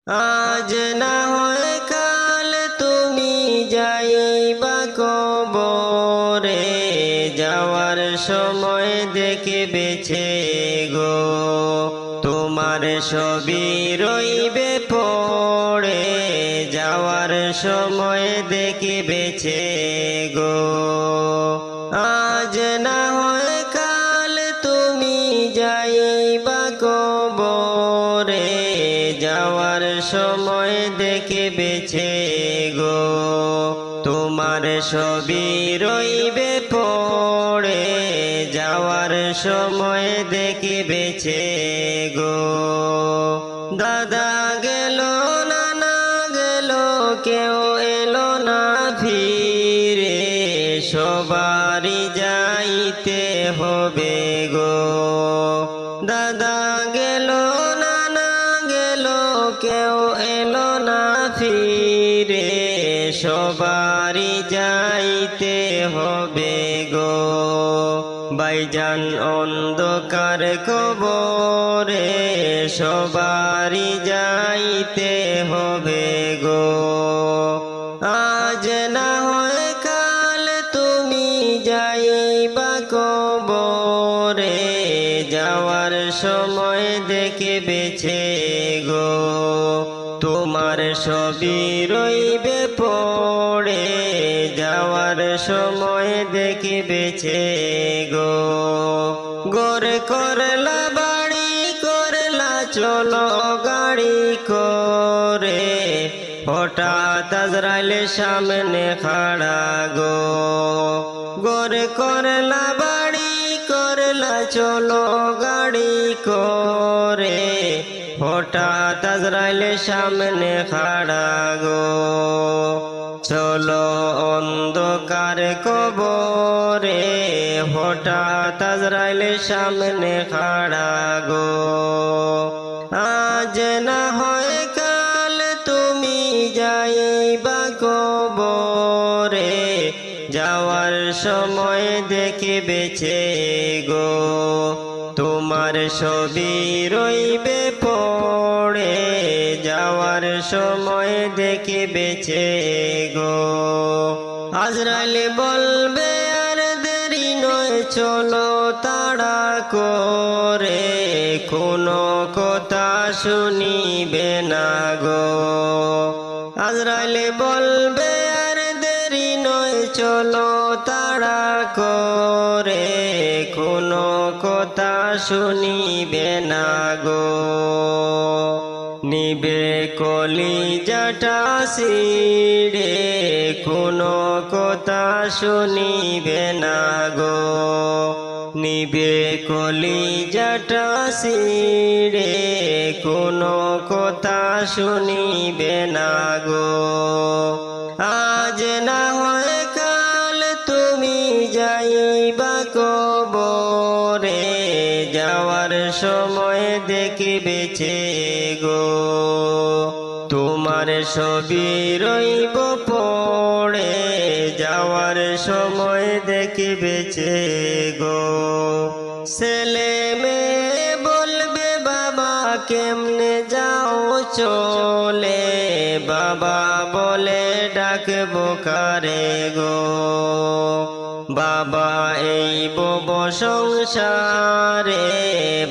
আজ না হয় কাল তুমি যাইবা কবরে, যাওয়ার সময় দেখবেছে গো তোমার ছবি রইবে পড়ে, যাওয়ার সময় দেখবেছে গো। আজ না হয় কাল তুমি যাইবা কবরে, যাওয়ার সময় দেখবেছে গো তোমার ছবি রইবে পড়ে, যাওয়ার সময় দেখবেছে গো। দাদা গেল নানা গেল কেউ এলো না ফিরে, সবারই যাইতে হবে গো। দাদা গেল নানা গেল কেউ এলো না ফিরে, সবারই যাইতে হবে গো। ভাইজান অন্ধকার কবরে, সবারই যাইতে হবে গো। আজ না হয় কাল তুমি যাইবা কবরে, যাওয়ার সময় দেখবেছে গো তোমার ছবি রইবে পড়ে, যাওয়ার সময় দেখবেছে গো। গোরে করলা বাড়ি করলা চলো গাড়ি করে, হঠাৎ আজরাইল সামনে খাড়া গো। গোরে করলা বাড়ি করলা চলো গাড়ি করে, হঠাৎ আজরাইল সামনে খাড়া গো। চলো অন্ধকার কবরে, হঠাৎ আজরাইল সামনে খাড়া গো। আজ না হয় কাল তুমি যাইবা কবরে, যাওয়ার সময় দেখবেছে গো তোমার ছবি রইবে পড়ে, যাওয়ার সময় দেখবেছে গো। আজরাইল বলবে আর দেরি নয় চলো তাড়া করে, কোনো কথা শুনিবে না গো। আজরাইল বলবে আর দেরি নয় চলো তাড়া করে, কোনো কথা শুনিবে না গো। নিবে কলিজাটা ছিঁড়ে, কোনো কথা শুনিবে না গো। নিবে কলিজাটা ছিঁড়ে, কোনো কথা শুনিবে না গো। আজ না হয় কাল তুমি যাইবা কবরে, যাওয়ার সময় দেখবেছে গো তোমার ছবি রইব পড়ে, যাওয়ার সময় দেখবেছে গো। ছেলে মেয়ে বলবে বাবা কেমনে যাও চলে, বাবা বলে ডাকবো কারে গো। বাবা এই বব সংসারে,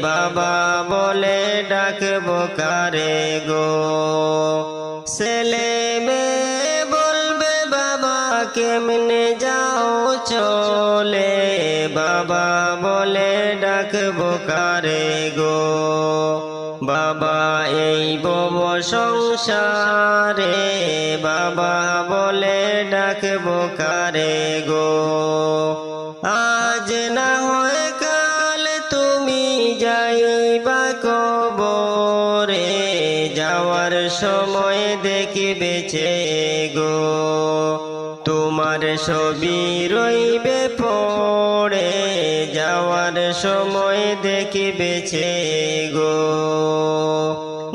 বাবা বলে ডাকবো কারে গো। ছেলে মেয়ে বলবে বাবা কেমনে যাও চলে, বাবা বলে ডাকবো কারে গো। বাবা এই বব সংসারে, বাবা বলে ডাকবো কারে গো। আজ না হয় কাল তুমি যাইবা কবরে, যাওয়ার সময় দেখবেছে গো তোমার ছবি রইবে পড়ে, যাওয়ার সময় দেখবেছে গো।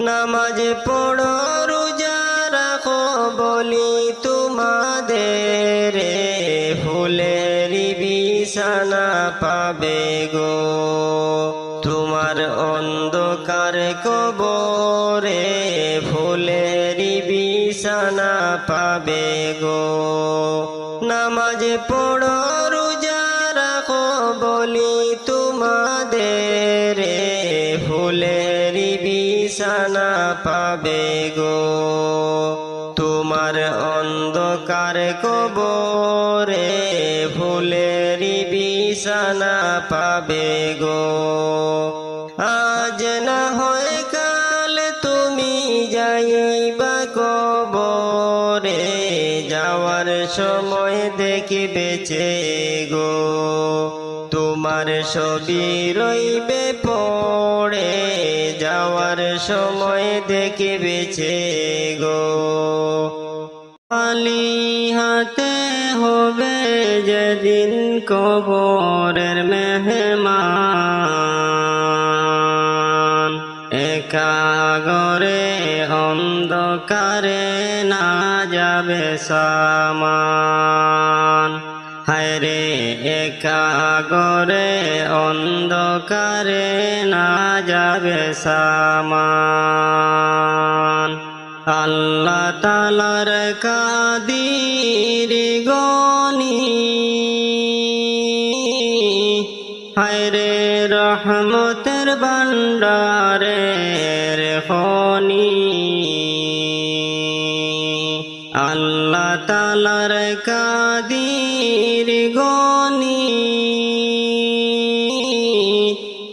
নামাজ পড়ো রোজা রাখো বলি তোমাদের, ফুলের বিছানা পাবে গো তোমার অন্ধকার কবরে, ফুলে বিছানা পাবে গো। নামাজ পড়ো রোজা রাখো বলি তোমাদের, ফুলের বিছানা পাবে গো। তোমার অন্ধকার কবরে ফুলের বিছানা পাবে গো। আজ না হয় কাল তুমি যাইবা কবরে, যাওয়ার সময় দেখবেছে গো। তোমার ছবি রইবে পড়ে, যাওয়ার সময় দেখবেছে গো। খালি হাতে হবে যেদিন কবরের মেহমান, একা ঘরে অন্ধকারে না যাবে সামান। হায়রে একা ঘরে অন্ধকারে না যাবে সামান। আল্লাহ তাআলার কাদির গনি, হায়রে রহমতের ভান্ডারের খনি। আল্লাহ তাআলার কাদির গনি,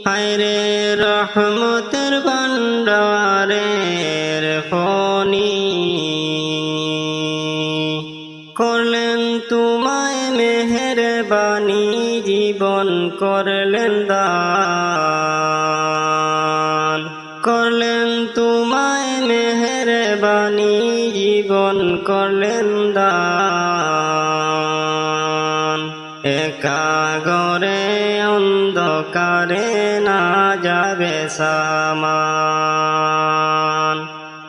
হায়রে রহমতের ভান্ডারের খনি। করলেন তোমায় মেহেরবানি, জীবন করলেন দান। করলেন তোমায় মেহেরবানি, জীবন করলেন দান। একা ঘরে অন্ধকারে না যাবে সামান।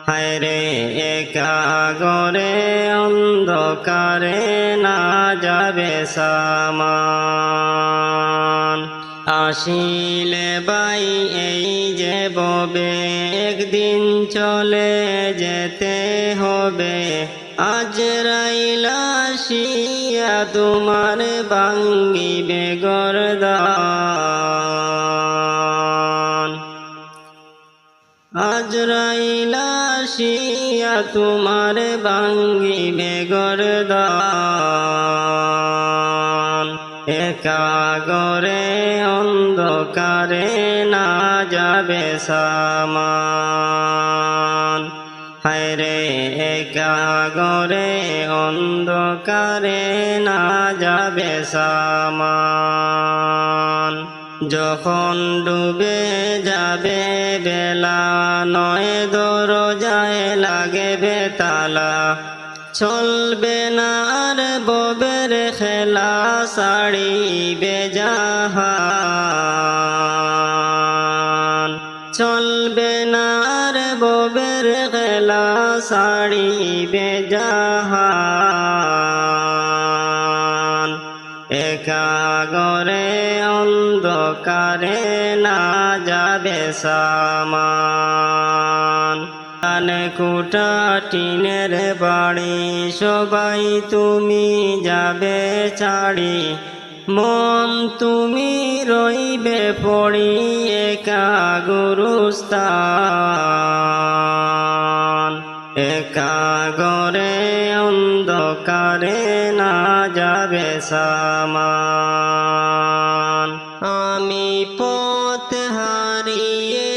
হায়রে একা ঘরে অন্ধকারে না যাবে সামান। আসিলে বাই এই যে ববে, একদিন চলে যেতে হবে। আজরাইল আসিয়া তোমার ভাঙ্গিবে গর্দান। আজরাইল আসিয়া তোমার ভাঙ্গিবে গর্দান। একা ঘরে অন্ধকারে না যাবে সামান। হায়রে একা ঘরে অন্ধকারে না যাবে সামান। যখন ডুবে যাবে বেলা, নয় দরজায় লাগবে তালা। চলবে না আর ববের খেলা, ছাড়িবে জাহান। চলবে না আর ববের খেলা, ছাড়িবে জাহান। একা ঘরে অন্ধকারে না যাবে সামান। কানে কুটা টিনের বাড়ি, সবাই তুমি যাবে ছাড়ি। মন তুমি রইবে পড়ি, একা গুরুস্থান। একা ঘরে অন্ধকারে না যাবে সামান। আমি পথ হারিয়ে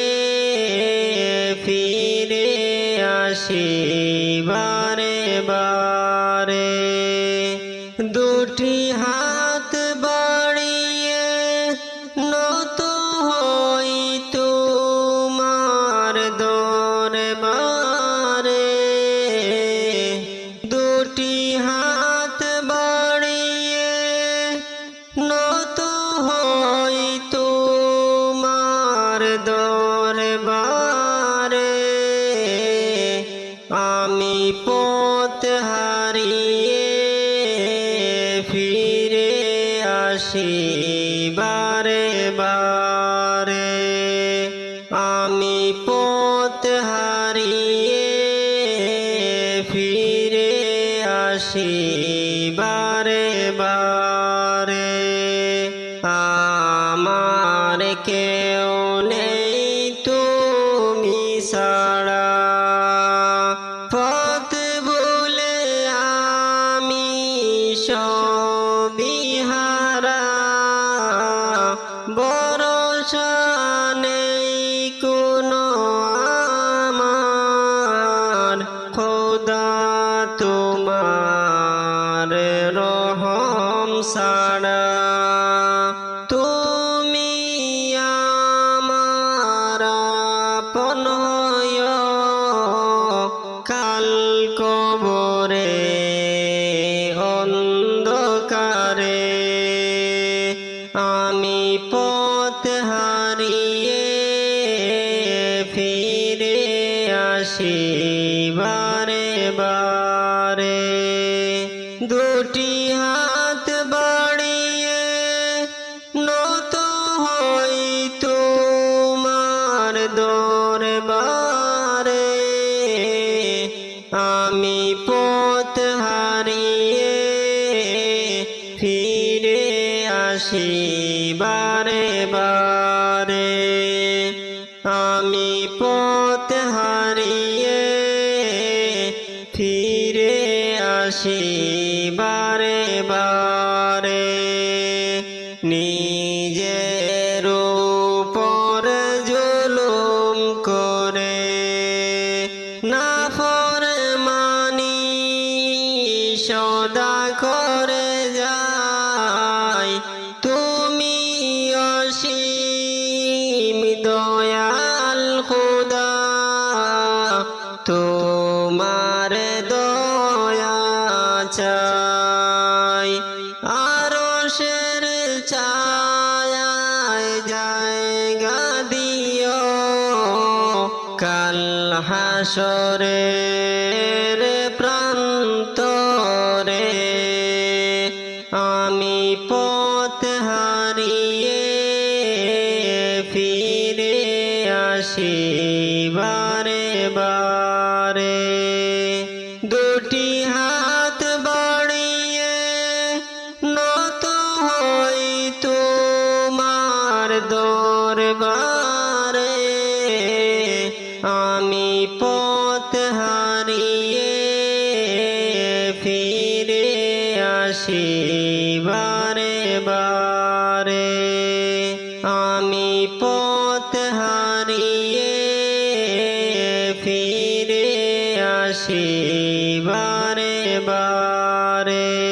ফিরে আসি বারে বারে, দুটি হাত বাড়িয়ে নত হই তোমার দরবারে। দুটি হাত বাড়িয়ে নত হই তোমার দরবারে। আমি পথ হারিয়ে ফিরে আসি বারে বারে। আমি পথ হারিয়ে ফিরে আসি বারে বারে আমার কেউ নেই তুমি ছাড়া পথ ভুলে আমি সবই হারা ভরসা নেই কোনো আমার খোদা তোমার রহম ছাড়া তুমি আমার আপন হইও কাল কবরে অন্ধকারে আমি পথ হারিয়ে ফিরে আসি বারে বারে দুটি হাত বাড়িয়ে নত হই তোমার দরবারে আমি পথ হারিয়ে ফিরে আসি বারে বারে আমি পথ হারিয়ে ফিরে আসি বারে বারে নিজের উপর জুলুম করে নাফরমানি সদা করে যায় তুমি অসীম দয়াল খোদা তোমার দয়া চাই আরশের ছায়ায় জায়গা দিও কাল হাসরের প্রান্তরে আমি পথ হারিয়ে ফিরে আসি বারে বারে দুটি হাত বাড়িয়ে নত হই তোমার দরবারে আমি পথ হারিয়ে ফিরে আসি বারে বারে আমি পথ হারিয়ে ফিরে আসি বারে বারে।